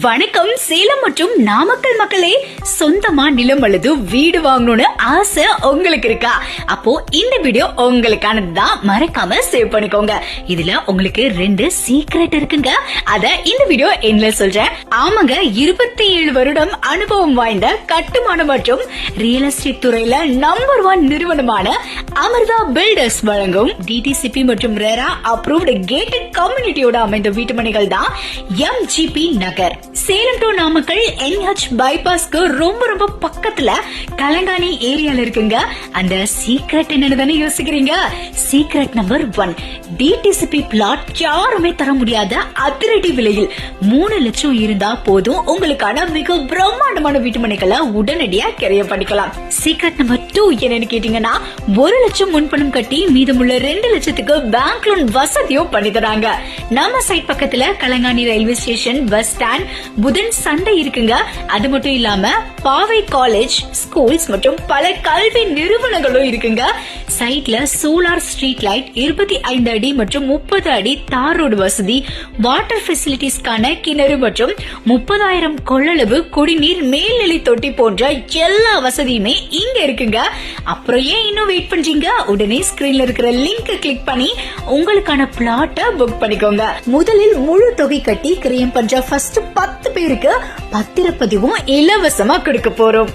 வணக்கம். சேலம் மற்றும் நாமக்கல் மக்களே, சொந்தமா நிலம் அல்லது வீடு வாங்கணும்னு ஆசை உங்களுக்கு இருக்கா? அப்போ இந்த வீடியோ உங்களுக்கானதுதான். மறக்காம சேவ் பண்ணிக்கோங்க. இதுல உங்களுக்கு 2 சீக்ரெட் இருக்குங்க. அத இந்த வீடியோ என்ன சொல்றேன். ஆமாங்க, 27 வருடம் அனுபவம் வாய்ந்த கட்டுமான மற்றும் ரியல் எஸ்டேட் துறையில நம்பர் 1 நிறுவனமான அமிர்தா பில்டர்ஸ் வழங்கும் டிடிசிபி மற்றும் ரெரா அப்ரூவ்டு கேட்டட் கம்யூனிட்டியோட அமைந்த வீட்டுமனைகள் தான் MGB Nagar. Salem to Namakkal NH பைபாஸ்க்கு ரொம்ப பக்கத்துல கலங்கானி ஏரியால இருக்குங்க. அந்த சீக்ரெட் என்னன்னு யோசிக்கிறீங்க? சீக்ரெட் நம்பர் 1, டிடிசிபி பிளாட் யாருமே தர முடியாத அதிரடி விலையில் 3 லட்சம் இருந்தா போதும் உங்களுக்கான மிக பிரம்மாண்டமான வீட்டுமனைகளை உடனடியா கிரையம் பண்ணிக்கலாம். சீக்ரெட் நம்பர் 2 என்னன்னு கேட்டீங்கன்னா, 1 லட்சம் முன்பணம் கட்டி மீதமுள்ள 2 லட்சத்துக்கு பேங்க் லோன் வசதியும் பண்ணி தராங்க. நம்ம சைட் பக்கத்துல கலங்கானி ரயில்வே ஸ்டேஷன், பஸ் ஸ்டாண்ட், புதன் சந்தை இருக்குங்க. அது மட்டும் இல்லாம பாவை காலேஜ், ஸ்கூல்ஸ் மற்றும் பல கல்வி நிறுவனங்களும் இருக்குங்க. சைட்ல சோலார் ஸ்ட்ரீட் லைட், 25 அடி மற்றும் 30 அடி தார் ரோடு வசதி, வாட்டர் ஃபெசிலிட்டிஸ்க்கான கிணறு மற்றும் 30,000 கொள்ளளவு குடிநீர் மேல்நிலை தொட்டி போன்ற எல்லா வசதியுமே இங்க இருக்குங்க. அப்புறம் ஏன் இன்னும் வெயிட் பண்றீங்க? உடனே ஸ்கிரீன்ல இருக்கிற லிங்க் கிளிக் பண்ணி உங்களுக்கான பிளாட்ட புக் பண்ணிக்கோங்க. முதலில் முழு தொகை கட்டி கிரையம் பண்ற ஃபர்ஸ்ட் 10 பேருக்கு பத்திரப்பதிவும் இலவசமா கொடுக்க போறோம்.